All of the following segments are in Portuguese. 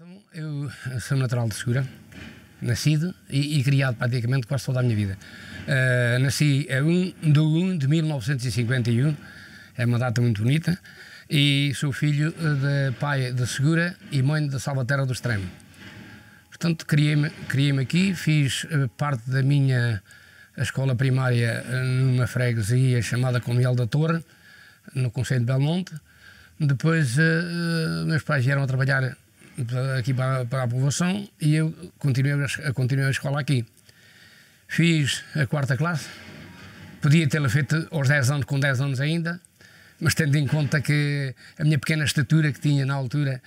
Então, eu sou natural de Segura, nascido e criado praticamente quase toda a minha vida. Nasci a 1 de 1951, é uma data muito bonita, e sou filho de pai de Segura e mãe de Salvaterra do Extremo. Portanto, criei-me aqui, fiz parte da minha escola primária numa freguesia chamada Comiel da Torre, no concelho de Belmonte. Depois, meus pais vieram a trabalhar aqui para a povoação e eu continuei a escola aqui. Fiz a 4ª classe, podia tê-la feito aos 10 anos, com 10 anos ainda, mas tendo em conta que a minha pequena estatura que tinha na altura,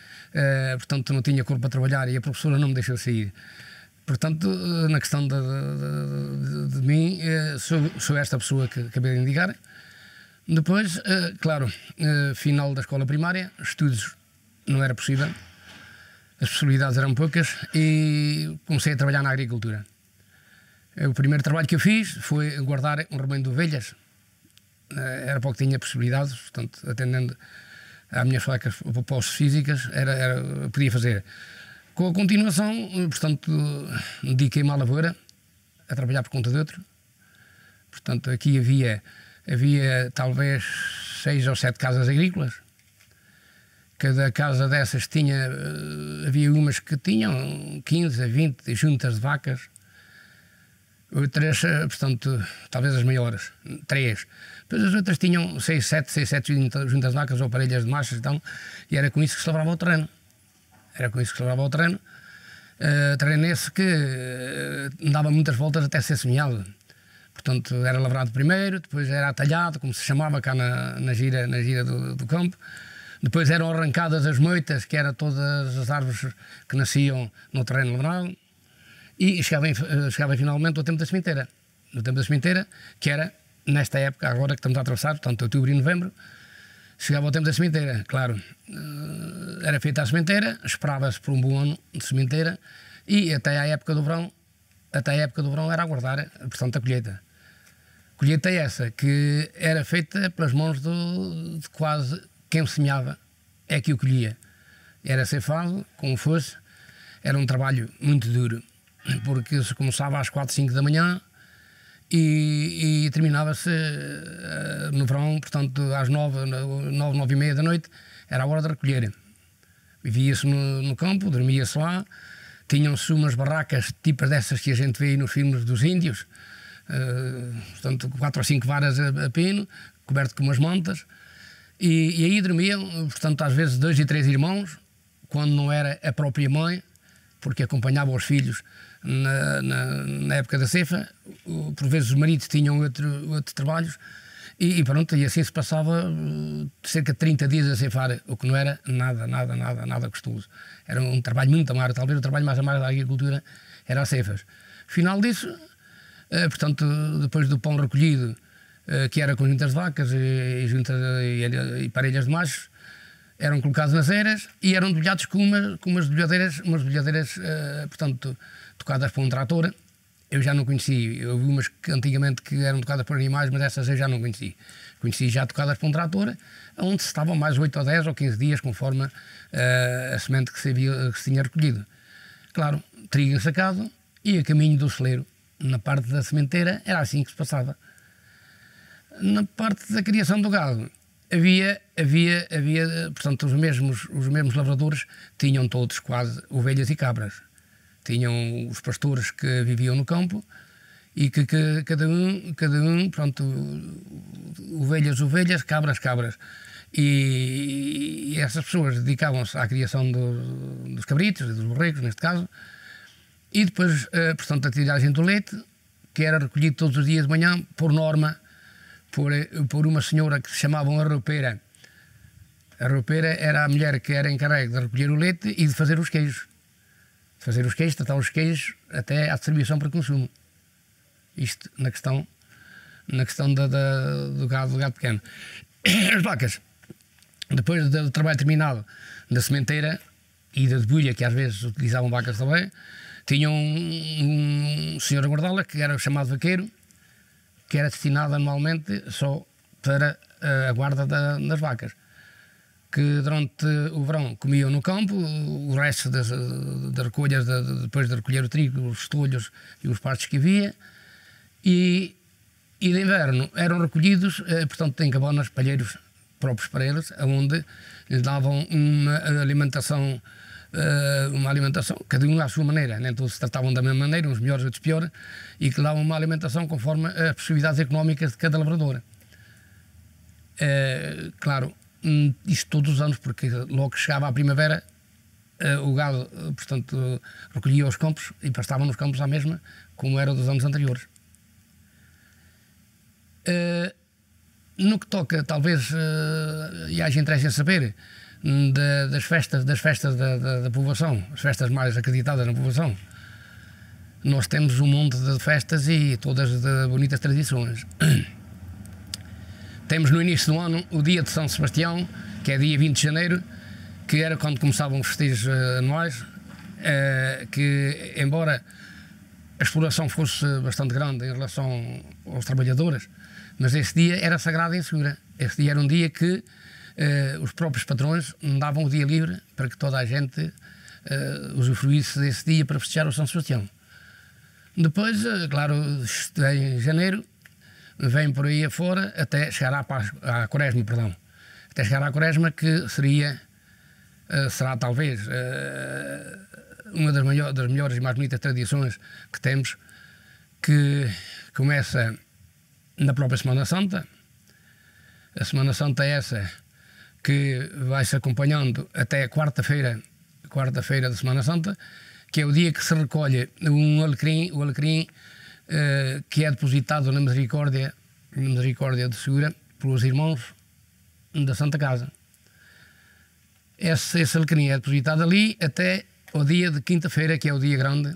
portanto não tinha corpo para trabalhar e a professora não me deixou sair. Portanto, na questão de mim, sou esta pessoa que acabei de indicar. Depois, claro, final da escola primária, estudos não era possível, as possibilidades eram poucas e comecei a trabalhar na agricultura. O primeiro trabalho que eu fiz foi guardar um rebanho de ovelhas. Era pouco que tinha possibilidades, portanto, atendendo às minhas fracas posses físicas, podia fazer. Com a continuação, portanto, dediquei-me à lavoura, a trabalhar por conta de outro. Portanto, aqui havia talvez 6 ou 7 casas agrícolas. Cada casa dessas havia umas que tinham 15 a 20 juntas de vacas, outras, portanto, talvez as maiores, 3. Depois as outras tinham 6, 7 juntas de vacas ou parelhas de machos, então, e era com isso que se lavrava o terreno. Terreno esse que dava muitas voltas até ser semeado. Portanto, era lavrado primeiro, depois era atalhado, como se chamava cá na gira do campo. Depois eram arrancadas as moitas, que eram todas as árvores que nasciam no terreno lavrado. E chegava finalmente o tempo da sementeira. No tempo da sementeira, que era nesta época, agora que estamos a atravessar, portanto, outubro e novembro, chegava o tempo da sementeira. Claro, era feita a sementeira, esperava-se por um bom ano de sementeira e até a época do verão era aguardar, portanto, a colheita. Colheita essa que era feita pelas mãos de quase quem semeava, é que o colhia. Era ceifado, como fosse, era um trabalho muito duro, porque se começava às 4, 5 da manhã e terminava-se no verão, portanto, às 9, 9 e meia da noite, era a hora de recolher. Vivia-se no campo, dormia-se lá, tinham-se umas barracas tipo dessas que a gente vê nos filmes dos índios, portanto, 4 ou 5 varas a pino, coberto com umas mantas, e aí dormiam, portanto, às vezes 2 e 3 irmãos, quando não era a própria mãe, porque acompanhava os filhos na época da ceifa. Por vezes os maridos tinham outros trabalhos, e pronto, e assim se passava cerca de 30 dias a ceifar, o que não era nada custoso. Era um trabalho muito amargo, talvez o trabalho mais amargo da agricultura era as ceifas. Final disso, portanto, depois do pão recolhido, que era com juntas de vacas e parelhas de machos, eram colocados nas eiras e eram debulhados com umas bolhadeiras, portanto, tocadas por um trator. Eu já não conheci, houve umas que antigamente que eram tocadas por animais, mas essas eu já não conheci. Conheci já tocadas por um trator, onde se estavam mais 8 ou 10 ou 15 dias, conforme a semente que se tinha recolhido. Claro, trigo ensacado e a caminho do celeiro. Na parte da sementeira era assim que se passava. Na parte da criação do gado, havia portanto, os mesmos lavradores tinham todos quase ovelhas e cabras. Tinham os pastores que viviam no campo e que cada um, pronto, ovelhas, cabras. E essas pessoas dedicavam-se à criação dos cabritos, dos borregos, neste caso, e depois, portanto, a tiragem do leite, que era recolhido todos os dias de manhã, por norma, por uma senhora que se chamavam a roupeira. A roupeira era a mulher que era encarregue de recolher o leite e de fazer os queijos. Tratar os queijos até à distribuição para consumo. Isto na questão do gado pequeno. As vacas, depois do trabalho terminado da sementeira e da debulha, que às vezes utilizavam vacas também, tinham um senhor a guardá-la, que era o chamado vaqueiro, que era destinado anualmente só para a guarda das vacas. que durante o verão comiam no campo, o resto das recolhas, depois de recolher o trigo, os estolhos e os pastos que havia, e de inverno eram recolhidos, portanto, em cabanas, palheiros próprios para eles, onde lhes davam uma alimentação, cada um à sua maneira, nem todos se tratavam da mesma maneira, uns melhores, outros piores, e que davam uma alimentação conforme as possibilidades económicas de cada lavrador. Claro, isto todos os anos, porque logo que chegava a primavera, o gado, portanto, recolhia os campos e pastavam nos campos à mesma, como era dos anos anteriores. No que toca, talvez, e haja interesse em saber, das festas da povoação, as festas mais acreditadas na povoação, nós temos um monte de festas e todas de bonitas tradições. Temos no início do ano o dia de São Sebastião, que é dia 20 de janeiro, que era quando começavam os festejos anuais, que embora a exploração fosse bastante grande em relação aos trabalhadores, mas esse dia era sagrado em Segura. Esse dia era um dia que os próprios patrões davam o dia livre para que toda a gente usufruísse desse dia para festejar o São Sebastião. Depois, claro, em janeiro, vem por aí afora até chegar à Quaresma, perdão. Até chegar à Quaresma, que será talvez uma das melhores e mais bonitas tradições que temos, que começa na própria Semana Santa. A Semana Santa é essa que vai-se acompanhando até quarta-feira da Semana Santa, que é o dia que se recolhe o alecrim que é depositado na Misericórdia de Segura pelos irmãos da Santa Casa. Esse alecrim é depositado ali até o dia de quinta-feira, que é o dia grande,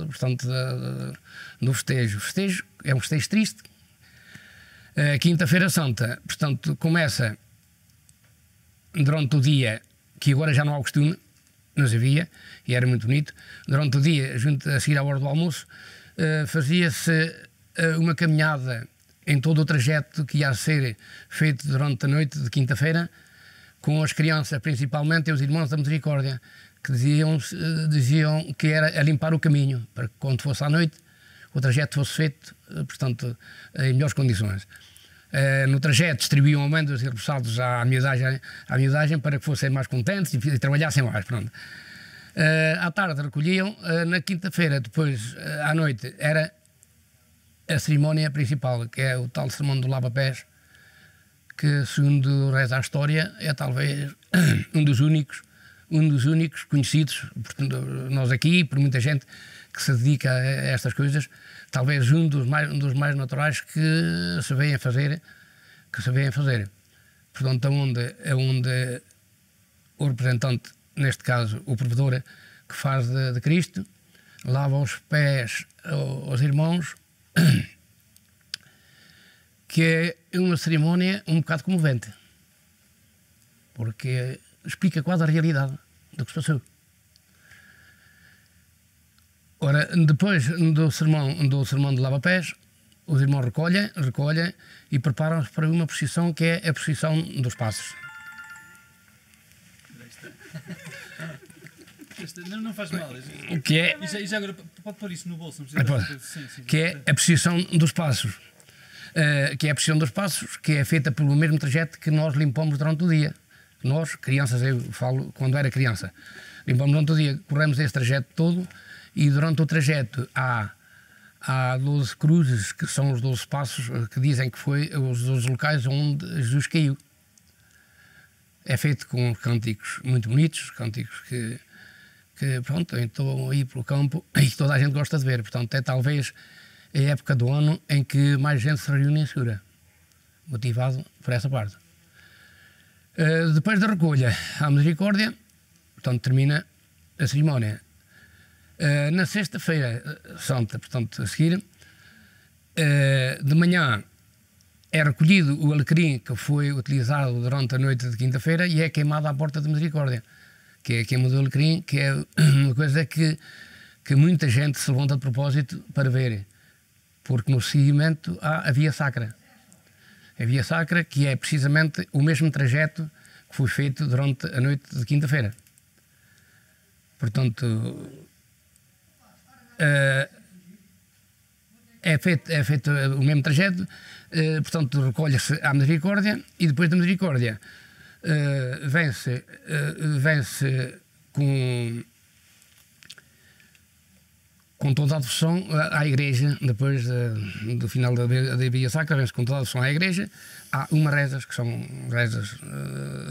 portanto, do festejo. O festejo é um festejo triste. A Quinta-feira Santa, portanto, começa durante o dia, que agora já não há o costume, mas havia, e era muito bonito. Durante o dia, a seguir à hora do almoço, fazia-se uma caminhada em todo o trajeto que ia ser feito durante a noite de quinta-feira, com as crianças, principalmente, e os irmãos da Misericórdia, que diziam que era a limpar o caminho, para que quando fosse à noite, o trajeto fosse feito, portanto, em melhores condições. No trajeto distribuíam amêndoas e repousados à miudagem para que fossem mais contentes e trabalhassem mais. Pronto. À tarde recolhiam, na quinta-feira, depois, à noite, era a cerimónia principal, que é o tal sermão do lava-pés, que, segundo reza a história, é talvez um dos únicos conhecidos, portanto, nós aqui, por muita gente que se dedica a estas coisas, talvez um dos mais naturais que se vêem fazer. Portanto, onde o representante, neste caso o provedor, que faz de Cristo, lava os pés aos irmãos, que é uma cerimónia um bocado comovente, porque explica quase a realidade do que se passou. Ora, depois do sermão de lava-pés, os irmãos recolhem e preparam-se para uma procissão que é a procissão dos passos. Não faz mal. Que é, e já agora pode pôr isso no bolso, não precisa. Sim. Que é a procissão dos passos. Que é feita pelo mesmo trajeto que nós limpamos durante o dia. Nós, crianças, eu falo quando era criança, limpamos durante o dia, corremos esse trajeto todo e durante o trajeto há 12 cruzes, que são os 12 passos que dizem que foi os 12 locais onde Jesus caiu. É feito com cânticos muito bonitos, cânticos que pronto, estão aí pelo campo e que toda a gente gosta de ver. Portanto, é talvez a época do ano em que mais gente se reúne em Segura, motivado por essa parte. Depois da recolha à Misericórdia, portanto, termina a cerimónia. Na sexta-feira santa, portanto, a seguir, de manhã é recolhido o alecrim que foi utilizado durante a noite de quinta-feira e é queimado à porta da Misericórdia, que é a queima do alecrim, que é uma coisa que muita gente se levanta de propósito para ver, porque no seguimento há a Via Sacra. A Via Sacra, que é precisamente o mesmo trajeto que foi feito durante a noite de quinta-feira. Portanto, é feito o mesmo trajeto, portanto, recolhe-se à misericórdia e depois da misericórdia vem-se com toda a devoção à igreja, depois do final da Via Sacra, vem-se com toda a devoção à igreja. Há umas rezas, que são rezas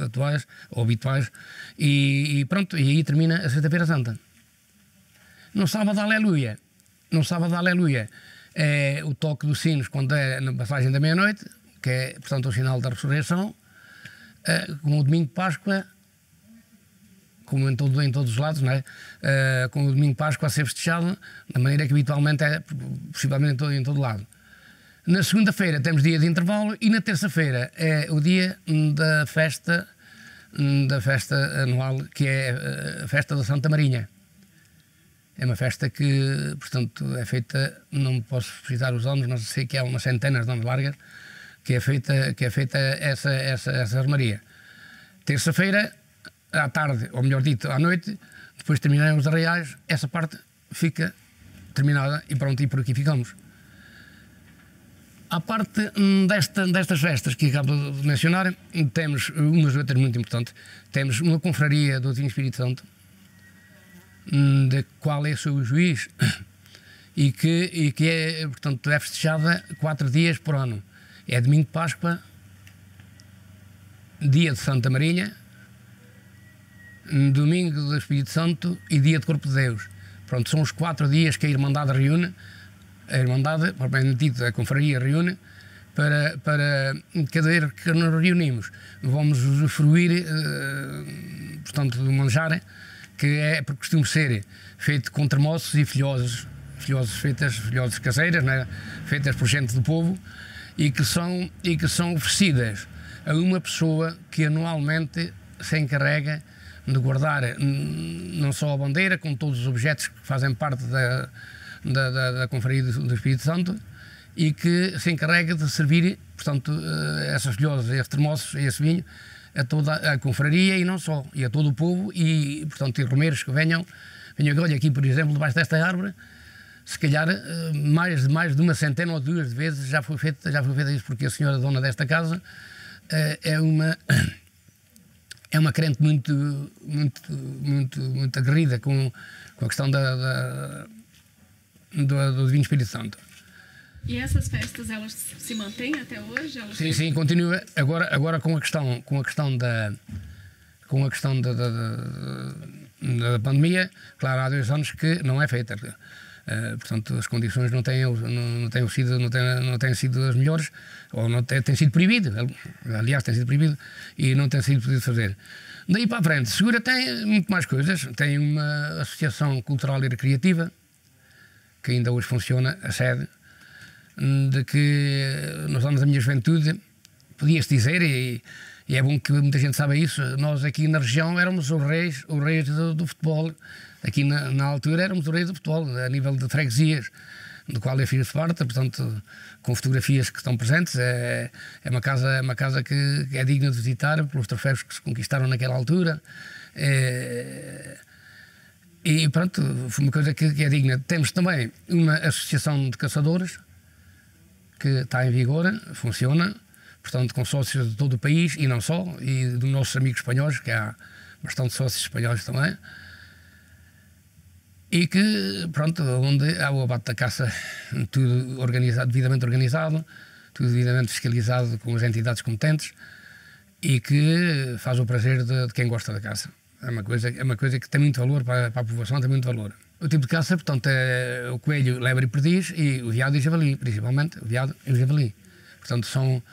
atuais, ou habituais, e pronto, e aí termina a Sexta-feira Santa. No sábado, aleluia. No sábado, aleluia, é o toque dos sinos quando é na passagem da meia-noite, que é, portanto, o sinal da ressurreição. Com o domingo de Páscoa, como em todos os lados, não é? Com o domingo de Páscoa a ser festejado da maneira que habitualmente é, possivelmente em todo lado. Na segunda-feira temos dia de intervalo e na terça-feira é o dia da festa anual, que é a festa da Santa Marinha. É uma festa que, portanto, é feita, não posso precisar os anos, mas sei que há umas centenas de anos largas, que é feita essa romaria. Terça-feira, à tarde, ou melhor dito, à noite, depois terminarem os arraiais, essa parte fica terminada e pronto, e por aqui ficamos. À parte destas festas que acabo de mencionar, temos umas outras muito importantes. Temos uma confraria do Divino Espírito Santo, da qual eu sou o juiz, e que é, portanto, é festejada 4 dias por ano. É domingo de Páscoa, dia de Santa Marinha, domingo do Espírito Santo e dia de Corpo de Deus. Pronto, são os 4 dias que a Irmandade reúne, a Irmandade, propriamente dito, a confraria reúne, para cada vez que nos reunimos, vamos usufruir, portanto, do manjar, que é, por costume ser, feito com termossos e filhoses caseiras, né? Feitas por gente do povo, e que são oferecidas a uma pessoa que anualmente se encarrega de guardar não só a bandeira, como todos os objetos que fazem parte da confraria do Espírito Santo, e que se encarrega de servir, portanto, essas filhosas, esses termossos, esse vinho, a toda a confraria e não só, e a todo o povo, e, portanto, e romeiros que venham, olha, aqui, por exemplo, debaixo desta árvore, se calhar mais de uma centena ou 2 vezes já foi feita isso, porque a senhora dona desta casa é uma crente muito aguerrida com a questão do Divino Espírito Santo. E essas festas, elas se mantêm até hoje? Sim, continua. Agora com a questão da pandemia, claro, há 2 anos que não é feita. Portanto, as condições não têm sido as melhores, ou não tem sido proibido, aliás, tem sido proibido, e não tem sido podido fazer. Daí para a frente, Segura tem muito mais coisas. Tem uma associação cultural e recreativa, que ainda hoje funciona, a sede, de que nos anos da minha juventude, podia-se dizer, e é bom que muita gente saiba isso, nós aqui na região éramos os reis do futebol. Aqui na altura éramos os reis do futebol, a nível de freguesias, do qual eu fiz parte, portanto, com fotografias que estão presentes. É uma casa que é digna de visitar pelos troféus que se conquistaram naquela altura. E pronto, foi uma coisa que é digna. Temos também uma associação de caçadores, que está em vigor, funciona, portanto, com sócios de todo o país e não só, e dos nossos amigos espanhóis, que há bastante sócios espanhóis também, e que, pronto, onde há o abate da caça, tudo organizado, devidamente organizado, tudo devidamente fiscalizado com as entidades competentes, e que faz o prazer de quem gosta da caça. É uma coisa que tem muito valor para a população, tem muito valor. O tipo de caça, portanto, é o coelho, lebre e perdiz, e o veado e o javali, principalmente, o veado e o javali. Portanto, são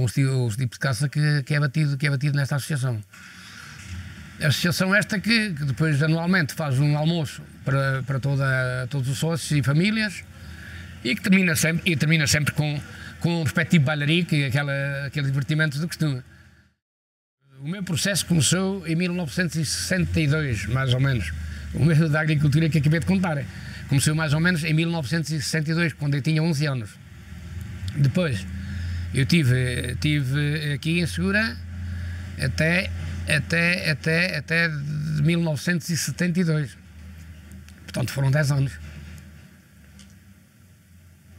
os tipos de caça que é batido nesta associação. A associação esta que depois anualmente faz um almoço para todos os sócios e famílias, e que termina sempre com um respectivo bailarico e aquele divertimento do costume. O meu processo começou em 1962, mais ou menos. O mesmo da agricultura que acabei de contar. Começou mais ou menos em 1962, quando eu tinha 11 anos. Depois, eu tive aqui em Segura até até de 1972. Portanto, foram 10 anos.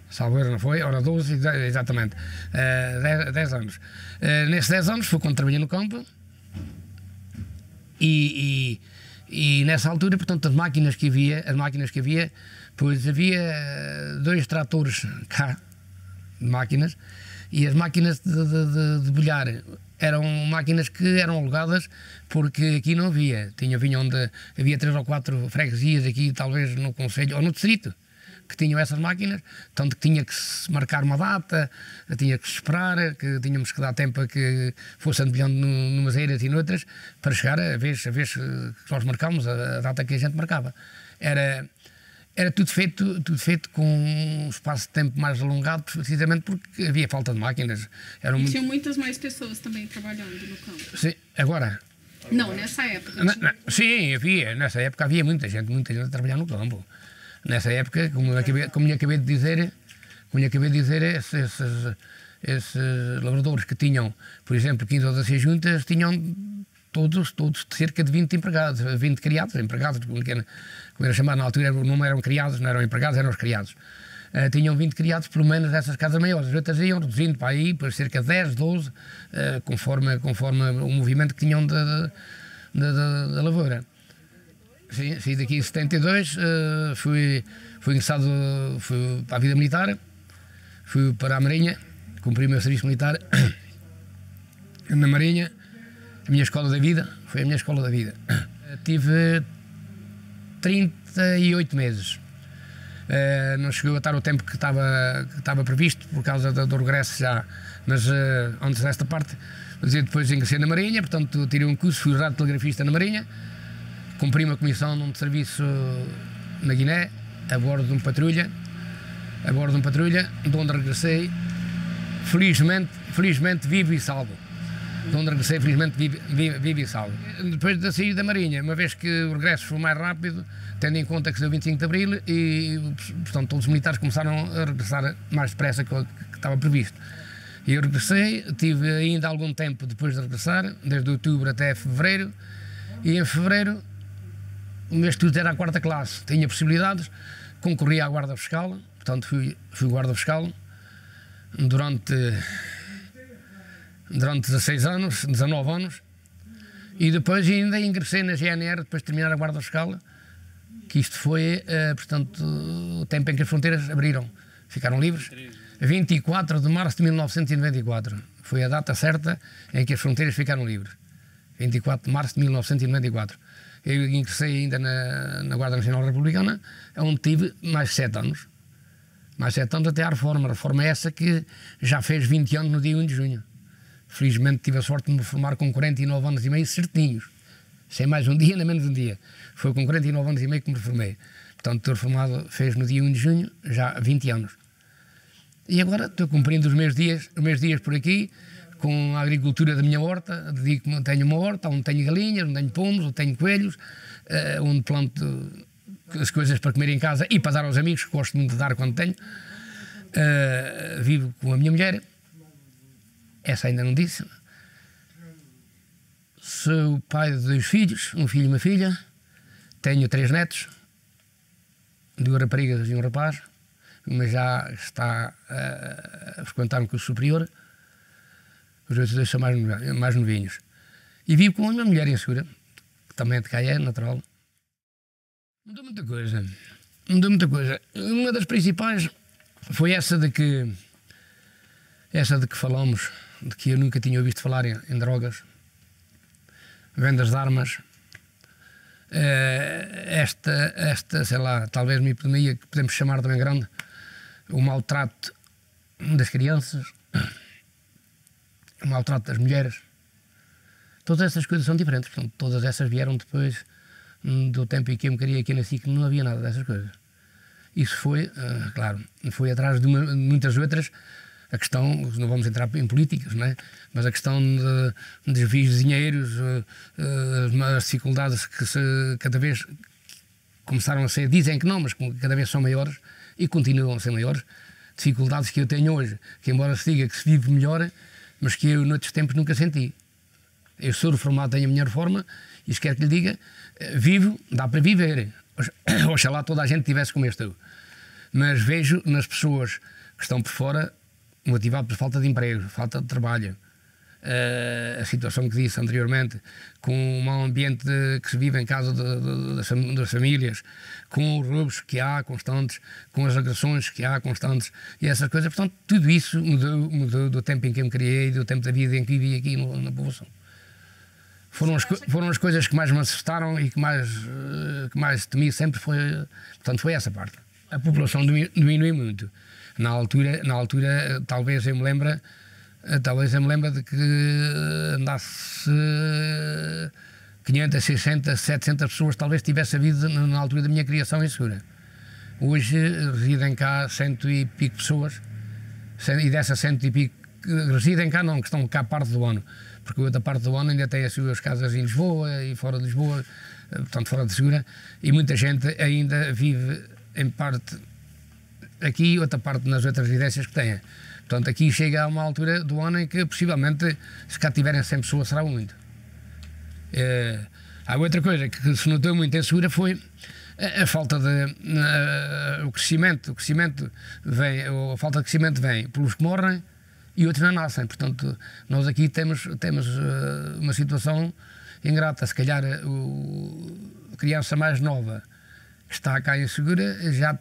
Salvo erro, não foi? Ora, 12, exatamente. 10 anos. Nesses 10 anos foi quando trabalhei no campo e nessa altura, portanto, as máquinas que havia, pois havia 2 tratores cá, de máquinas, e as máquinas de bolhar eram máquinas que eram alugadas porque aqui não havia. Havia 3 ou 4 freguesias aqui, talvez no concelho ou no distrito, que tinham essas máquinas, tanto que tinha que se marcar uma data, tinha que se esperar, que tínhamos que dar tempo a que fosse andebilhando numas eiras e noutras, para chegar a vez que nós marcámos, a data que a gente marcava. Era tudo feito com um espaço de tempo mais alongado, precisamente porque havia falta de máquinas. Tinham muitas mais pessoas também trabalhando no campo. Sim, agora... Não, nessa época. Sim, nessa época havia muita gente a trabalhar no campo. Nessa época, como lhe acabei de dizer, esses lavradores que tinham, por exemplo, 15 ou 16 juntas, tinham todos cerca de 20 empregados, 20 criados, como era chamado na altura, não eram criados, não eram empregados, eram os criados. Tinham 20 criados, pelo menos, dessas casas maiores. As outras iam reduzindo para aí, por cerca de 10, 12, conforme o movimento que tinham da lavoura. Sim, saí daqui em 72, fui ingressado para a vida militar, fui para a Marinha, cumpri o meu serviço militar na Marinha, a minha escola da vida, foi a minha escola da vida. Tive 38 meses. Não chegou a estar o tempo que estava previsto por causa do regresso já, mas antes desta parte, depois ingressei na Marinha, portanto tirei um curso, fui radiotelegrafista na Marinha, cumpri uma comissão de serviço na Guiné, a bordo de uma patrulha, de onde regressei, felizmente vivo e salvo. De onde regressei, felizmente vivo e salvo. Depois de sair da Marinha, uma vez que o regresso foi mais rápido, tendo em conta que saiu 25 de Abril, e portanto todos os militares começaram a regressar mais depressa que estava previsto. E eu regressei, tive ainda algum tempo depois de regressar, desde outubro até fevereiro, e em fevereiro o meu estudo era a 4ª classe, tinha possibilidades, concorri à Guarda Fiscal, portanto fui Guarda Fiscal durante 19 anos, e depois ainda ingressei na GNR depois de terminar a Guarda Fiscal, que isto foi, portanto, o tempo em que as fronteiras abriram, ficaram livres, 24 de março de 1994, foi a data certa em que as fronteiras ficaram livres, 24 de março de 1994. Eu ingressei ainda na Guarda Nacional Republicana, onde tive mais 7 anos. Mais 7 anos até à reforma essa que já fez 20 anos no dia 1 de junho. Felizmente tive a sorte de me formar com 49 anos e meio certinhos, sem mais um dia nem menos um dia. Foi com 49 anos e meio que me reformei. Portanto, estou reformado, fez no dia 1 de junho, já 20 anos. E agora estou cumprindo os meus dias por aqui, com a agricultura da minha horta. Tenho uma horta onde tenho galinhas, onde tenho pombos, onde tenho coelhos, onde planto as coisas para comer em casa e para dar aos amigos, que gosto muito de dar quando tenho. Vivo com a minha mulher, essa ainda não disse. Sou pai de 2 filhos, um filho e uma filha. Tenho 3 netos, 2 raparigas e um rapaz. Uma já está a frequentar um curso superior. Os outros 2 são mais novinhos. E vivo com a minha mulher em Segura, que também é de Caé, natural. Mudou muita coisa. Uma das principais foi essa de que falamos, de que eu nunca tinha ouvido falar em drogas, vendas de armas, esta, sei lá, talvez uma epidemia que podemos chamar também grande, o maltrato das crianças, o maltrato das mulheres. Todas essas coisas são diferentes, portanto, todas essas vieram depois do tempo em que eu me criei aqui na SIC, não havia nada dessas coisas. Isso foi, claro, foi atrás de muitas outras. A questão, não vamos entrar em políticas, não é? Mas a questão de desvios de dinheiros, as dificuldades que cada vez começaram a ser, dizem que não, mas cada vez são maiores e continuam a ser maiores. Dificuldades que eu tenho hoje, que embora se diga que se vive melhor, mas que eu noutros tempos nunca senti. Eu sou reformado, tenho a minha reforma, e isso quer que lhe diga, vivo, dá para viver. Oxalá toda a gente tivesse como eu estou. Mas vejo nas pessoas que estão por fora, motivado por falta de emprego, falta de trabalho, a situação que disse anteriormente, com o mau ambiente que se vive em casa das famílias, com os roubos que há constantes, com as agressões que há constantes e essas coisas. Portanto, tudo isso mudou do tempo em que eu me criei, do tempo da vida em que vivi aqui na população. Foram as coisas que mais me assustaram e que mais temi sempre foi essa parte. A população diminuiu muito. Na altura, talvez eu me lembre de que andasse 500, 600, 700 pessoas, talvez tivesse havido na altura da minha criação em Segura. Hoje residem cá 100 e pico pessoas, e dessas 100 e pico residem cá não, que estão cá parte do ano, porque outra parte do ano ainda tem as suas casas em Lisboa e fora de Lisboa, portanto fora de Segura, e muita gente ainda vive em parte aqui, outra parte nas outras residências que tenha. Portanto, aqui chega a uma altura do ano em que, possivelmente, se cá tiverem 100 pessoas, será muito. Há outra coisa que se notou muito em Segura foi a falta de... o crescimento vem, a falta de crescimento vem pelos que morrem e outros não nascem. Portanto, nós aqui temos uma situação ingrata. Se calhar, a criança mais nova que está cá em Segura já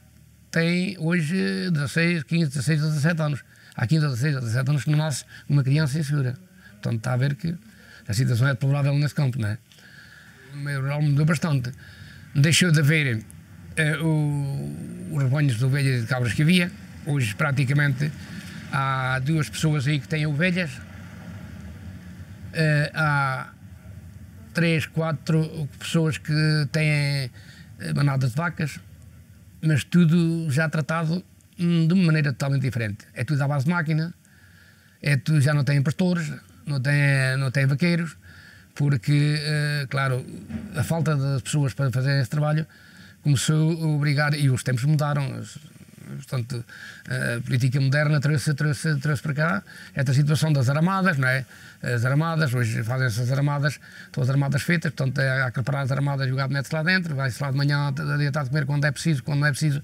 tem hoje 16, 15, 16, 17 anos. Há 15 ou 16 ou 17 anos que não nasce uma criança em Segura. Portanto, está a ver que a situação é deplorável nesse campo, não é? O meio rural mudou bastante. Deixou de haver os rebanhos de ovelhas e de cabras que havia. Hoje, praticamente, há 2 pessoas aí que têm ovelhas. Há 3, 4 pessoas que têm manadas de vacas, mas tudo já tratado de uma maneira totalmente diferente. É tudo à base de máquina, já não tem pastores, não tem vaqueiros, porque, claro, a falta de pessoas para fazer esse trabalho começou a obrigar, e os tempos mudaram. Portanto, a política moderna trouxe para cá esta situação das aramadas, não é? As aramadas, hoje fazem-se as aramadas, estão as aramadas feitas, portanto, há que preparar as aramadas e o gado mete-se lá dentro, vai-se lá de manhã deitar a comer quando é preciso, quando não é preciso,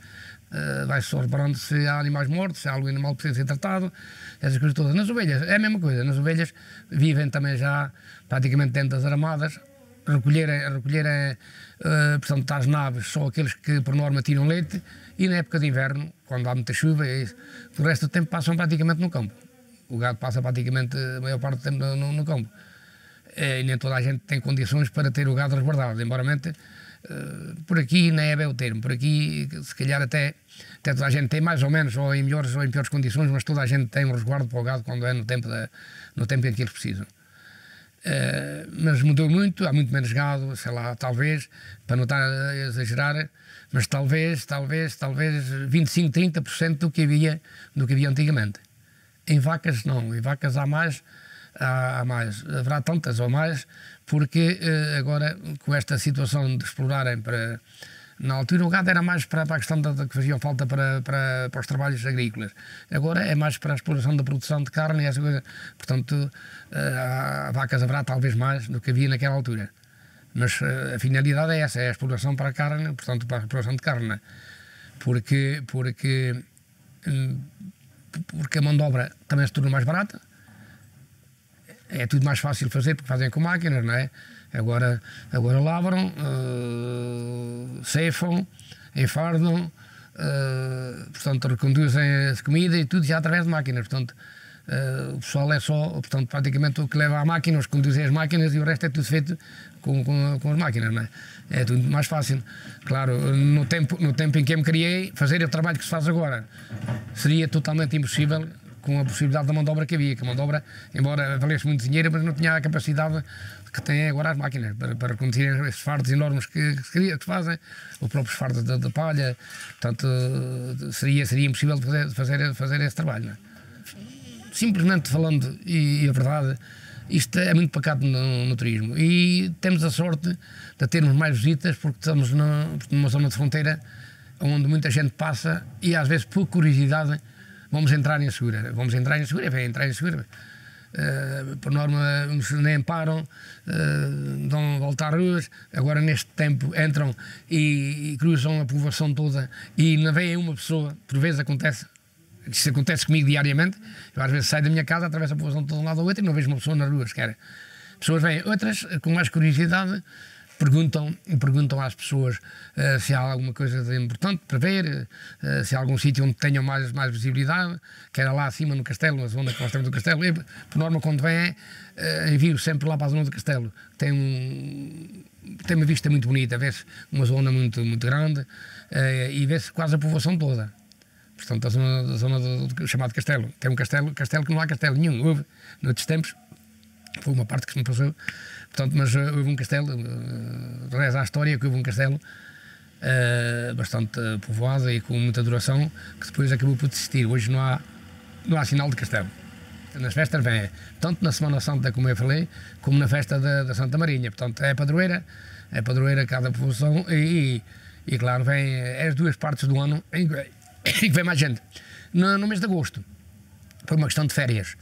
vai-se só reparando se há animais mortos, se há algum animal que precisa ser tratado, essas coisas todas. Nas ovelhas é a mesma coisa, nas ovelhas vivem também já praticamente dentro das aramadas, recolherem portanto, às naves só aqueles que por norma tiram leite, e na época de inverno, quando há muita chuva, o resto do tempo passam praticamente no campo. O gado passa praticamente a maior parte do tempo no campo. E nem toda a gente tem condições para ter o gado resguardado, embora por aqui nem é bem o termo, por aqui se calhar até toda a gente tem mais ou menos, ou em melhores ou em piores condições, mas toda a gente tem um resguardo para o gado quando é no tempo em que eles precisam. Mas mudou muito, há muito menos gado, sei lá, talvez, para não estar a exagerar, mas talvez 25, 30% do que havia antigamente. Em vacas não, em vacas há mais, haverá tantas ou mais, porque agora com esta situação de explorarem na altura o gado era mais para a questão que faziam falta para os trabalhos agrícolas. Agora é mais para a exploração da produção de carne e essa coisa. Portanto, vacas haverá talvez mais do que havia naquela altura. Mas a finalidade é essa, é a exploração para a carne, portanto para a exploração de carne. Porque a mão de obra também se torna mais barata. É tudo mais fácil de fazer porque fazem com máquinas, não é? Agora lavram, ceifam, enfardam, portanto reconduzem a comida e tudo já através de máquinas. Portanto, o pessoal é só, portanto, praticamente o que leva à máquina, os que conduzem as máquinas, e o resto é tudo feito com as máquinas, não é? É tudo mais fácil. Claro, no tempo em que eu me criei, fazer o trabalho que se faz agora seria totalmente impossível com a possibilidade da mão de obra que havia, que a mão de obra, embora valesse muito dinheiro, mas não tinha a capacidade que têm agora as máquinas para conduzirem esses fardos enormes que se fazem, os próprios fardos de palha. Portanto, seria impossível de fazer esse trabalho, não é? Simplesmente falando, e a verdade, isto é muito pacato no turismo, e temos a sorte de termos mais visitas porque estamos numa zona de fronteira onde muita gente passa e às vezes por curiosidade vamos entrar em Segura, vem entrar em Segura. por norma uns nem param, dão volta às ruas. Agora neste tempo entram e cruzam a povoação toda e não vem uma pessoa, por vezes acontece. Isso acontece comigo diariamente. Eu às vezes saio da minha casa, atravesso a povoação de um lado ao outro e não vejo uma pessoa nas ruas sequer. Pessoas vêm, outras com mais curiosidade perguntam às pessoas se há alguma coisa de importante para ver, se há algum sítio onde tenham mais visibilidade, que era lá acima no castelo, na zona que nós temos do castelo. E, por norma, quando vêm, envio sempre lá para a zona do castelo. Tem uma vista muito bonita, vê-se uma zona muito grande e vê-se quase a povoação toda. Portanto, a zona do chamado castelo. Tem um castelo que não há castelo nenhum. Houve, noutros tempos, foi uma parte que se me passou. Portanto, mas houve um castelo, reza a história que houve um castelo bastante povoado e com muita duração, que depois acabou por desistir. Hoje não há sinal de castelo. Nas festas vem, tanto na Semana Santa, como eu falei, como na festa da Santa Marinha. Portanto, é padroeira cada povoação e claro, vem as duas partes do ano em que vem mais gente. No mês de agosto, por uma questão de férias,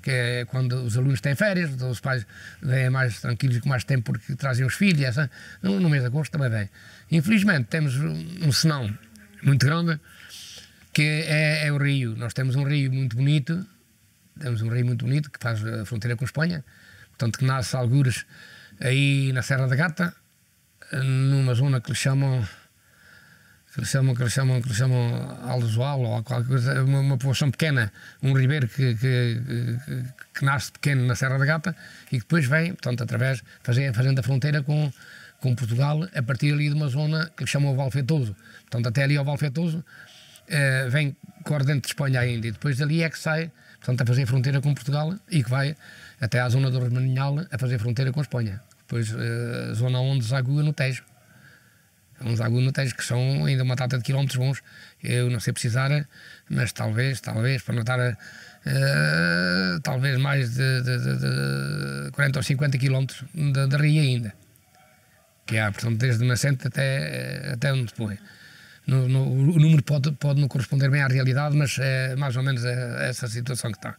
que é quando os alunos têm férias, então os pais vêm mais tranquilos e com mais tempo porque trazem os filhos, no mês de agosto também vem. Infelizmente temos um senão muito grande, que é o rio. Nós temos um rio muito bonito, que faz a fronteira com a Espanha, portanto que nasce algures aí na Serra da Gata, numa zona que lhe chamam Aldezoal ou qualquer coisa, uma povoação pequena, um ribeiro que nasce pequeno na Serra da Gata e que depois vem, portanto, fazendo a fronteira com Portugal, a partir ali de uma zona que lhe chamam o Valfetoso. Portanto, até ali ao Valfetoso vem corrente de Espanha ainda e depois dali é que sai, portanto, a fazer fronteira com Portugal e que vai até à zona do Remanhal a fazer fronteira com a Espanha. Depois a zona onde desagua no Tejo. Uns aguas que são ainda uma data de quilómetros bons. Eu não sei precisar, mas talvez, para não estar talvez mais de 40 ou 50 quilómetros da ria ainda. Que há, portanto, desde o nascente até onde põe. O número pode não corresponder bem à realidade, mas é mais ou menos essa situação que está.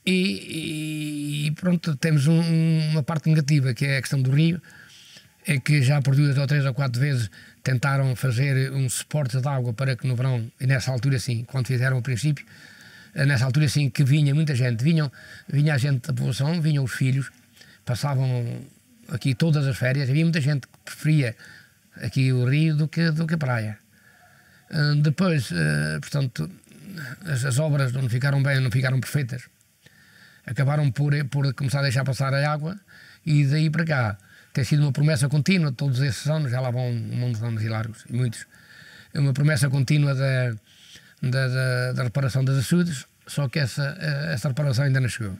E pronto, temos uma parte negativa, que é a questão do rio. É que já por 2 ou 3 ou 4 vezes tentaram fazer um suporte de água para que no verão, e nessa altura sim, quando fizeram ao princípio, nessa altura sim que vinha muita gente, vinha a gente da população, vinham os filhos, passavam aqui todas as férias, havia muita gente que preferia aqui o rio do que a praia. Depois, portanto, as obras não ficaram bem, não ficaram perfeitas, acabaram por começar a deixar passar a água e daí para cá. Tem sido uma promessa contínua todos esses anos, já lá vão um monte de anos e largos, muitos. É uma promessa contínua da reparação das açudes, só que essa reparação ainda não chegou.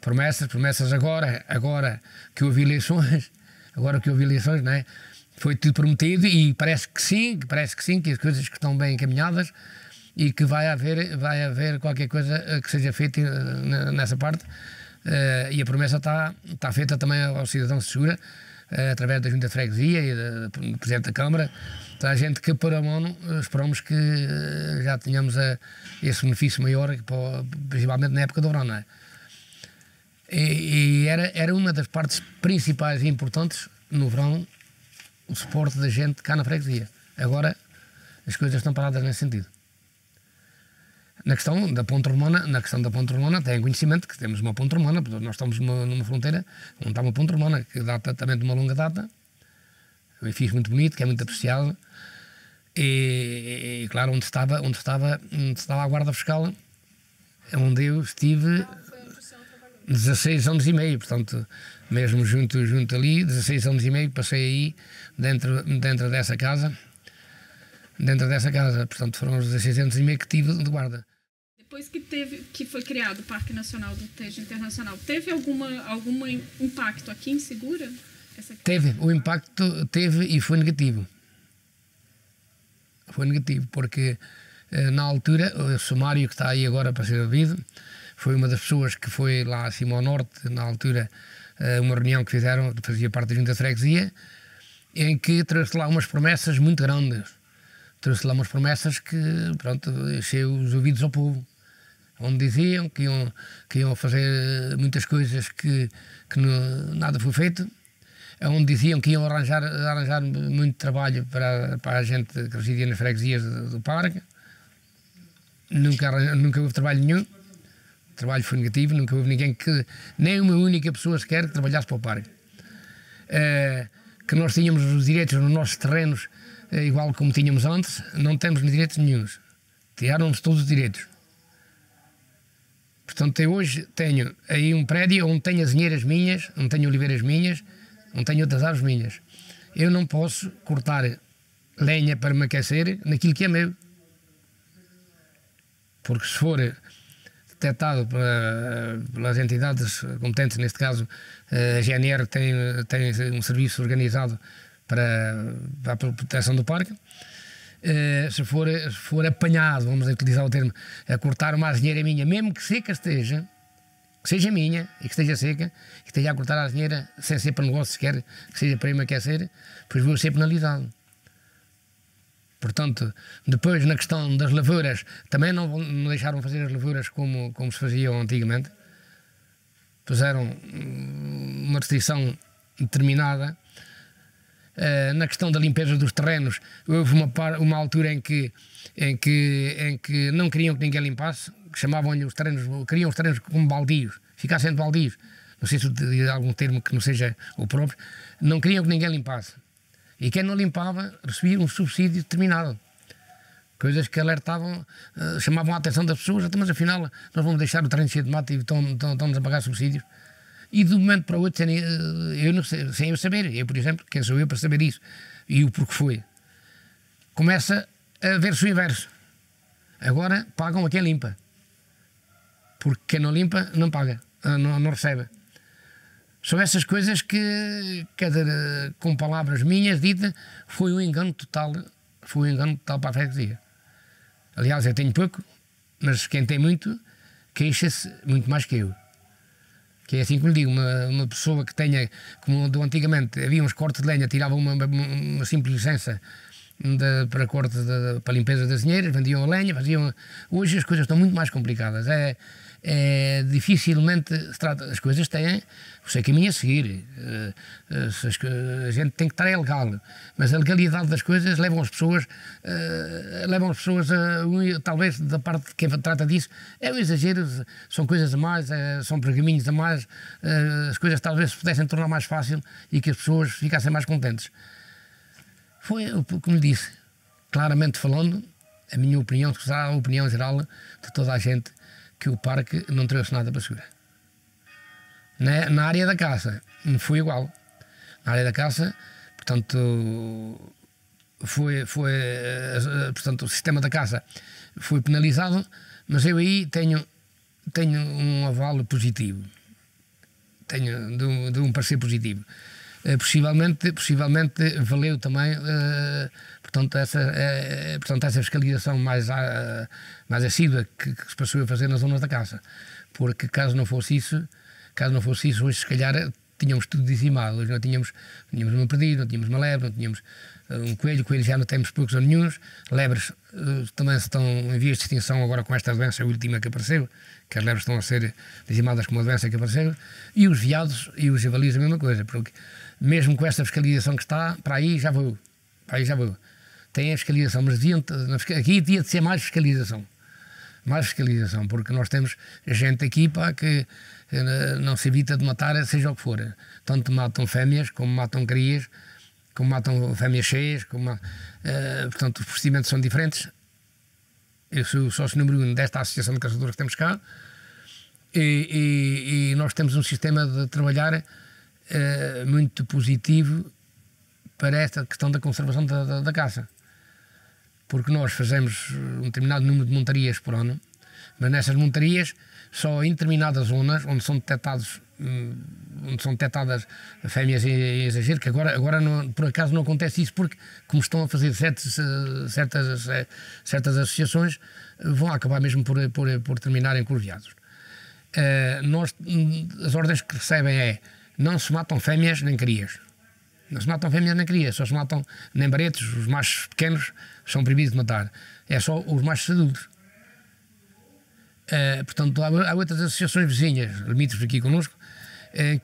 Promessas agora que houve eleições, não é? Foi tudo prometido e parece que sim, que as coisas que estão bem encaminhadas e que vai haver qualquer coisa que seja feita nessa parte. E a promessa está feita também ao cidadão de Segura, através da Junta de Freguesia e do Presidente da Câmara. Está a gente que para a mão esperamos que já tenhamos esse benefício maior, principalmente na época do verão, não é? E era uma das partes principais e importantes no verão, o suporte da gente cá na freguesia. Agora as coisas estão paradas nesse sentido. Na questão da Ponte Romana, têm conhecimento que temos uma Ponte Romana, nós estamos numa fronteira onde está uma Ponte Romana que data também de uma longa data, um edifício muito bonito, que é muito apreciado, e claro, onde estava a Guarda Fiscal, onde eu estive 16 anos e meio, portanto, mesmo junto ali, 16 anos e meio, passei aí dentro dessa casa, portanto, foram os 16 anos e meio que tive de guarda. Depois que foi criado o Parque Nacional do Tejo Internacional, teve algum impacto aqui em Segura? Teve, o impacto teve e foi negativo. Foi negativo, porque na altura, o sumário que está aí agora para ser ouvido, foi uma das pessoas que foi lá acima ao norte, na altura, uma reunião que fizeram, fazia parte da Junta de Freguesia, em que trouxe lá umas promessas muito grandes. Trouxe lá umas promessas que, pronto, encheu os ouvidos ao povo. onde diziam que iam fazer muitas coisas que nada foi feito, onde diziam que iam arranjar muito trabalho para a gente que residia nas freguesias do parque. Nunca houve trabalho nenhum. O trabalho foi negativo, nunca houve ninguém nem uma única pessoa sequer que trabalhasse para o parque. Que nós tínhamos os direitos nos nossos terrenos, igual como tínhamos antes, não temos direitos nenhuns. Tiraram-nos todos os direitos. Portanto, eu hoje tenho aí um prédio onde tenho azinheiras minhas, onde tenho oliveiras minhas, onde tenho outras árvores minhas. Eu não posso cortar lenha para me aquecer naquilo que é meu. Porque se for detectado pelas entidades competentes, neste caso a GNR tem um serviço organizado para a proteção do parque, se for apanhado, vamos utilizar o termo, a cortar uma azinheira minha, mesmo que seca esteja, que seja minha e que esteja seca, e que esteja a cortar a azinheira sem ser para negócio sequer, que seja para me aquecer, pois vou ser penalizado. Portanto, depois na questão das lavouras, também não deixaram fazer as lavouras como se faziam antigamente. Puseram uma restrição determinada. Na questão da limpeza dos terrenos, houve uma altura em que não queriam que ninguém limpasse, que chamavam-lhe os terrenos, queriam os terrenos como baldios, ficassem de baldios. Não sei se de algum termo que não seja o próprio, não queriam que ninguém limpasse. E quem não limpava recebia um subsídio determinado. Coisas que alertavam, chamavam a atenção das pessoas, mas afinal nós vamos deixar o terreno cheio de mato e estão-nos a pagar subsídios. E de um momento para o outro, sem eu saber, eu por exemplo, quem sou eu para saber isso, e o porquê foi, começa a ver-se o inverso. Agora pagam a quem limpa. Porque quem não limpa não paga, não recebe. São essas coisas que, quer dizer, com palavras minhas ditas, foi um engano total para a freguesia. Aliás, eu tenho pouco, mas quem tem muito, queixa-se muito mais que eu. Que é assim que lhe digo, uma pessoa que tenha, como do antigamente, havia uns cortes de lenha, tirava uma simples licença para corte, para limpeza das azinheiras, vendiam a lenha, faziam... Hoje as coisas estão muito mais complicadas. Dificilmente se trata, as coisas têm o seu caminho a seguir, a gente tem que estar legal, mas a legalidade das coisas leva as pessoas talvez da parte de quem trata disso, é um exagero, são coisas a mais, são pergaminhos a mais, as coisas talvez se pudessem tornar mais fácil e que as pessoas ficassem mais contentes. Foi, como lhe disse, claramente falando, a minha opinião, que será a opinião geral de toda a gente, que o parque não trouxe nada para segurar. Na área da caça foi igual. Na área da caça, portanto, portanto, o sistema da caça foi penalizado, mas eu aí tenho um aval positivo. Tenho de um parecer positivo. Possivelmente valeu também portanto, essa fiscalização mais assídua que se passou a fazer nas zonas da caça, porque caso não fosse isso, hoje se calhar tínhamos tudo dizimado. Hoje não tínhamos uma perdida, não tínhamos uma lebre, não tínhamos um coelho já não temos poucos ou nenhuns. Lebres também estão em vias de extinção agora com esta doença última que apareceu, que as lebres estão a ser dizimadas com uma doença que apareceu, e os veados e os javalis a mesma coisa, porque mesmo com esta fiscalização que está, para aí já vou. Tem a fiscalização, mas aqui devia de ser mais fiscalização, porque nós temos gente aqui que não se evita de matar, seja o que for. Tanto matam fêmeas, como matam crias, como matam fêmeas cheias, portanto os procedimentos são diferentes. Eu sou o sócio número 1 desta associação de caçadores que temos cá, e nós temos um sistema de trabalhar muito positivo para esta questão da conservação da caça, porque nós fazemos um determinado número de montarias por ano, mas nessas montarias só em determinadas zonas onde são detectadas fêmeas em exagero, que agora não, por acaso não acontece isso, porque como estão a fazer certas associações, vão acabar mesmo por terminarem com os veados. As ordens que recebem não se matam fêmeas nem crias. Não se matam fêmeas nem crias, só se matam nem baretos, os machos pequenos são proibidos de matar. É só os machos adultos. Portanto, há outras associações vizinhas, limítrofes aqui connosco, em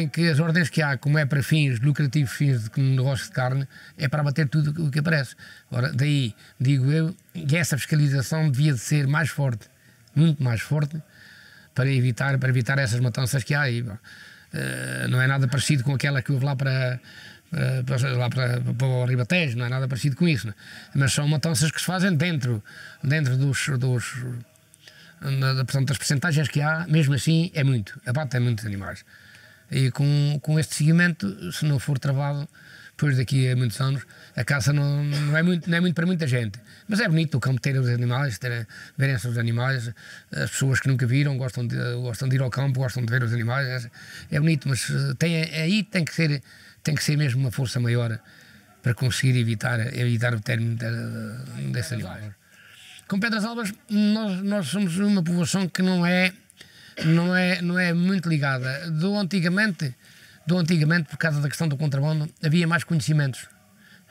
que as ordens que há, como é para fins lucrativos, fins de negócio de carne, é para abater tudo o que aparece. Ora, daí, digo eu, que essa fiscalização devia de ser mais forte, muito mais forte, para evitar essas matanças que há aí. Não é nada parecido com aquela que houve lá para o Ribatejo, não é nada parecido com isso, não? Mas são matanças que se fazem dentro portanto, das percentagens que há, mesmo assim, abatem muitos animais. E com este seguimento, se não for travado, depois daqui a muitos anos, a caça não é muito para muita gente. Mas é bonito o campo ter os animais, verem-se os animais, as pessoas que nunca viram gostam de ir ao campo, gostam de ver os animais, é bonito, mas aí tem que ser mesmo uma força maior para conseguir evitar o término desses animais. Com Pedras Albas, nós somos uma povoação que não é muito ligada. Do antigamente, por causa da questão do contrabando, havia mais conhecimentos.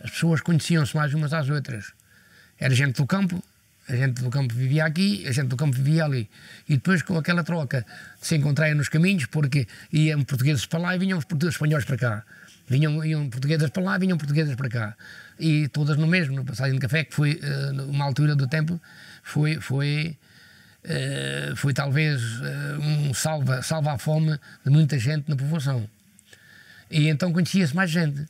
As pessoas conheciam-se mais umas às outras. Era gente do campo, a gente do campo vivia aqui, a gente do campo vivia ali. E depois, com aquela troca, se encontraram nos caminhos, porque iam portugueses para lá e vinham os espanhóis para cá. Iam portuguesas para lá, vinham portuguesas para cá. E todas no mesmo, na passagem de café, que foi, numa altura do tempo, foi talvez um salva à fome de muita gente na povoação. E então conhecia-se mais gente.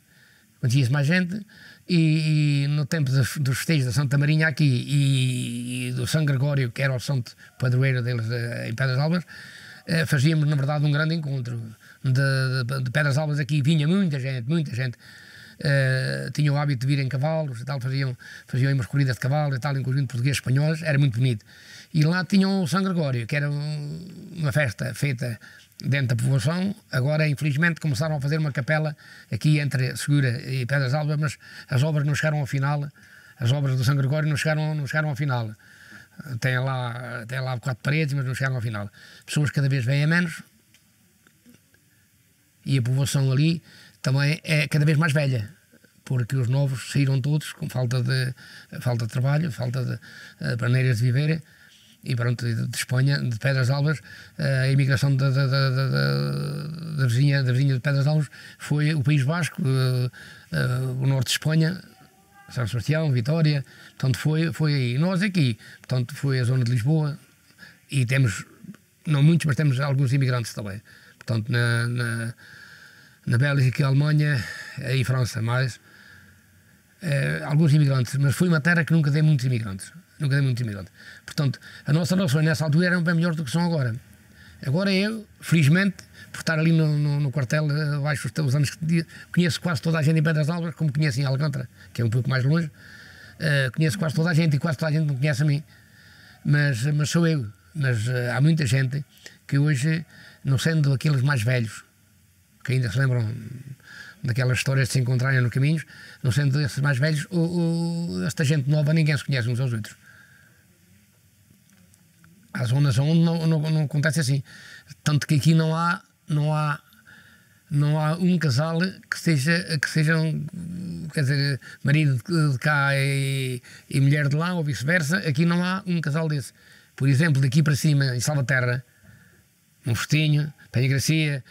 E no tempo dos festejos da Santa Marinha aqui e do São Gregório, que era o santo padroeiro deles em Pedras Albas, fazíamos, na verdade, um grande encontro. De Pedras Albas aqui vinha muita gente. Tinham o hábito de vir em cavalos e tal, faziam umas corridas de cavalos e tal, incluindo portugueses e espanhóis, era muito bonito. E lá tinham o São Gregório, que era uma festa feita dentro da povoação. Agora, infelizmente, começaram a fazer uma capela aqui entre Segura e Pedras Albas, mas as obras não chegaram ao final, as obras do São Gregório não chegaram ao final. Tem lá 4 paredes, mas não chegaram ao final. Pessoas cada vez vêm a menos e a povoação ali também é cada vez mais velha, porque os novos saíram todos com falta de trabalho, falta de maneiras de viver. E pronto, de Espanha, de Pedras Albas, a imigração da vizinha de Pedras Albas foi o País Basco, o norte de Espanha, São Sebastião, Vitória, portanto foi aí. Nós aqui, portanto foi a zona de Lisboa, e temos, não muitos, mas temos alguns imigrantes também. Portanto, na Bélgica, Alemanha e França, mais alguns imigrantes, mas foi uma terra que nunca dei muitos imigrantes. Portanto, as nossas relações nessa altura eram bem melhores do que são agora. Agora eu, felizmente, por estar ali no quartel, abaixo os anos que conheço quase toda a gente em Pedras Albas, como conheço em Alcântara, que é um pouco mais longe. Conheço quase toda a gente e quase toda a gente me conhece a mim. Mas sou eu. Mas há muita gente que hoje, não sendo aqueles mais velhos, que ainda se lembram daquelas histórias de se encontrarem no caminho, não sendo esses mais velhos, esta gente nova, ninguém se conhece uns aos outros. Há zonas onde não acontece assim. Tanto que aqui não há um casal que sejam, quer dizer, marido de cá e mulher de lá, ou vice-versa. Aqui não há um casal desse. Por exemplo, daqui para cima, em Salvaterra, Monfortinho, Penha Gracia,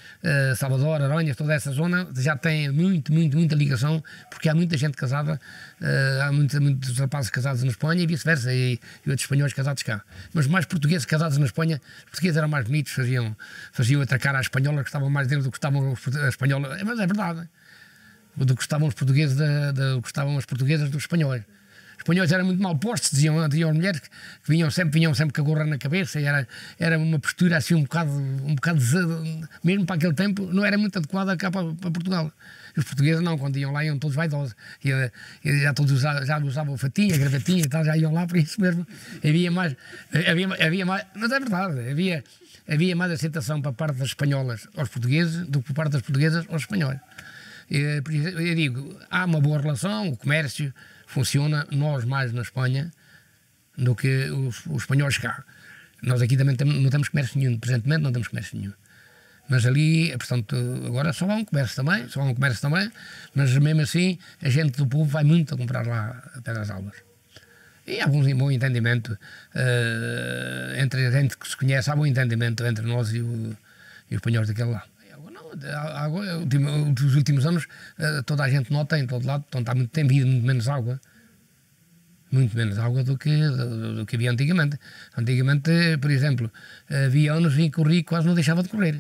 Salvador, Aranhas, toda essa zona já tem muita ligação, porque há muita gente casada, há muitos rapazes casados na Espanha e vice-versa, e outros espanhóis casados cá. Mas mais portugueses casados na Espanha, os portugueses eram mais bonitos, faziam atracar à espanhola, gostavam mais deles do que gostavam os espanhóis, mas é verdade, do que gostavam os portugueses, gostavam as portuguesas dos espanhóis. Os espanhóis eram muito mal postos, diziam as mulheres que vinham sempre com a gorra na cabeça, e era uma postura assim um bocado mesmo para aquele tempo, não era muito adequada cá para Portugal. E os portugueses não, quando iam lá iam todos vaidosos, e já todos usavam fatinha, gravatinha e tal, já iam lá por isso mesmo. Havia mais, mas é verdade, havia mais aceitação para parte das espanholas aos portugueses do que por parte das portuguesas aos espanhóis. Eu digo, há uma boa relação, o comércio funciona, nós mais na Espanha do que os espanhóis cá. Nós aqui também não temos comércio nenhum, presentemente não temos comércio nenhum. Mas ali, portanto, agora só há um comércio também, mas mesmo assim a gente do povo vai muito a comprar lá a Pedras Albas. E há bom entendimento entre a gente que se conhece, há bom entendimento entre nós e os espanhóis daquele lá. Nos últimos anos, toda a gente nota em todo lado, portanto, tem havido muito menos água. Muito menos água do que havia antigamente. Antigamente, por exemplo, havia anos em que o rio quase não deixava de correr.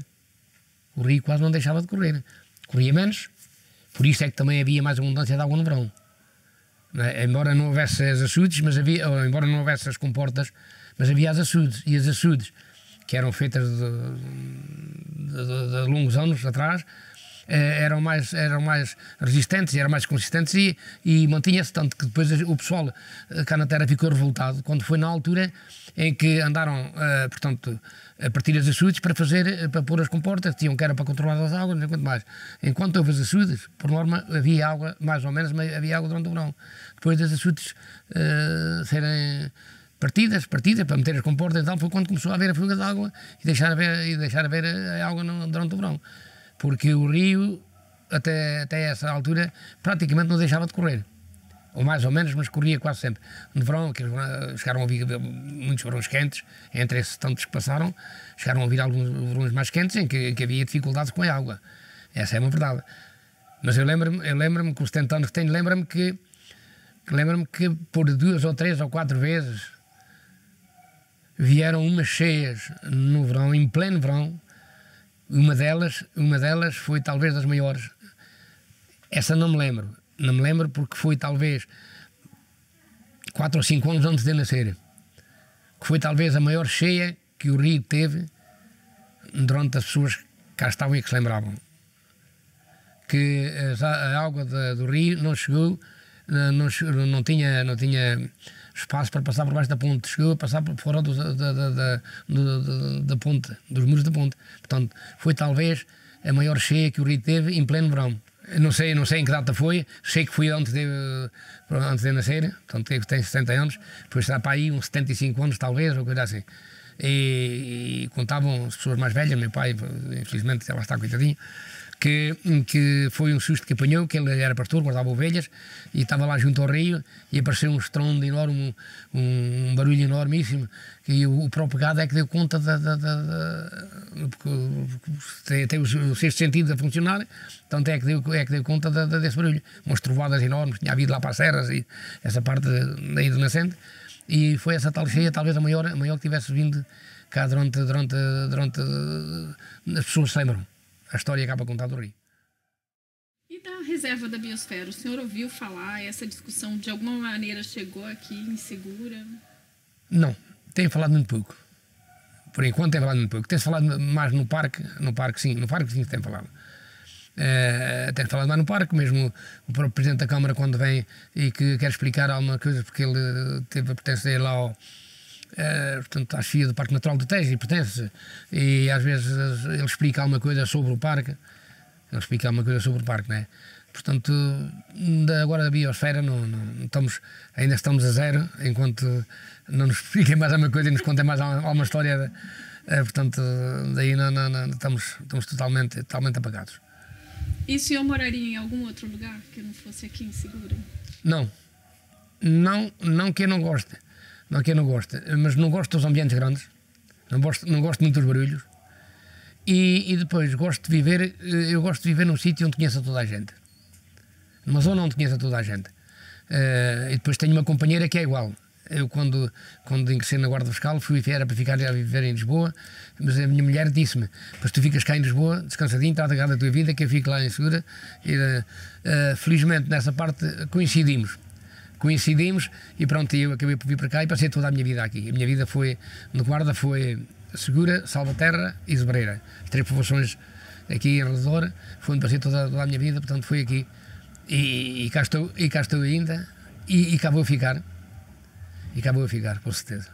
O rio quase não deixava de correr. Corria menos, por isso é que também havia mais abundância de água no verão. Embora não houvesse as açudes, embora não houvesse as comportas, mas havia as açudes. E as açudes, que eram feitas de longos anos atrás, eram mais resistentes, eram mais consistentes e mantinha-se, tanto que depois o pessoal cá na terra ficou revoltado quando foi na altura em que andaram, portanto, a partir as açudes para pôr as comportas, tinham que era para controlar as águas, não sei quanto mais. Enquanto houve as açudes, por norma, havia água, mais ou menos, mas havia água durante o verão. Depois das açudes serem partidas para meter as comportas e tal, foi quando começou a haver a fuga de água e deixar a ver a água durante o verão. Porque o rio, até essa altura, praticamente não deixava de correr. Ou mais ou menos, mas corria quase sempre. No verão, chegaram a vir muitos verões quentes, entre esses tantos que passaram, chegaram a vir alguns verões mais quentes em que havia dificuldades com a água. Essa é uma verdade. Mas eu lembro-me, com os 70 anos que tenho, lembro-me que por 2 ou 3 ou 4 vezes vieram umas cheias no verão, em pleno verão. Uma delas foi talvez das maiores. Essa não me lembro. Não me lembro porque foi talvez 4 ou 5 anos antes de eu nascer. Que foi talvez a maior cheia que o rio teve durante as pessoas que cá estavam e que se lembravam. Que a água do rio não chegou, não tinha espaço para passar por baixo da ponte, chegou a passar por fora da ponte, dos muros da ponte. Portanto, foi talvez a maior cheia que o rio teve em pleno verão. Não sei em que data foi, sei que foi antes de nascer, portanto, tenho 60 anos, depois está para aí uns 75 anos talvez, ou coisa assim. E contavam as pessoas mais velhas, meu pai, infelizmente, já lá está, coitadinho, que foi um susto que apanhou, que ele era pastor, guardava ovelhas, e estava lá junto ao rio, e apareceu um estrondo enorme, um barulho enormíssimo, e o próprio gado é que deu conta porque tem o sexto sentido a funcionar, portanto é que deu conta desse barulho. Umas trovadas enormes, tinha havido lá para as serras, e essa parte daí do nascente, e foi essa tal cheia, talvez a maior que tivesse vindo cá durante as pessoas se lembram. A história acaba a contar do rio. E da reserva da biosfera, o senhor ouviu falar, essa discussão de alguma maneira chegou aqui em Segura? Não, tenho falado muito pouco. Por enquanto tenho falado muito pouco. Tem-se falado mais no parque sim se tem falado. Tenho falado mais no parque, mesmo o próprio Presidente da Câmara quando vem e que quer explicar alguma coisa, porque ele teve a pertencer lá ao portanto, à chefia do Parque Natural do Tejo e pertence, e às vezes ele explica alguma coisa sobre o parque, não é? Portanto, agora da biosfera ainda estamos a zero, enquanto não nos expliquem mais alguma coisa e nos contem mais alguma história, portanto, daí não estamos totalmente apagados. E o senhor moraria em algum outro lugar que não fosse aqui em Segura? Não que eu não goste. Não que eu não goste, mas não gosto dos ambientes grandes, não gosto muito dos barulhos, e depois eu gosto de viver num sítio onde conheça toda a gente, numa zona onde conheça toda a gente, e depois tenho uma companheira que é igual. Eu quando ingressei na Guarda Fiscal era para ficar a viver em Lisboa, mas a minha mulher disse-me: pois tu ficas cá em Lisboa, descansadinho, está a da tua vida, que eu fico lá em Segura, e felizmente nessa parte coincidimos e pronto, eu acabei por vir para cá e passei toda a minha vida aqui. A minha vida no Guarda foi Segura, Salvaterra e Zebreira, 3 povoações aqui em redor, foi onde passei toda a minha vida, portanto foi aqui e cá estou ainda, e cá vou ficar, com certeza.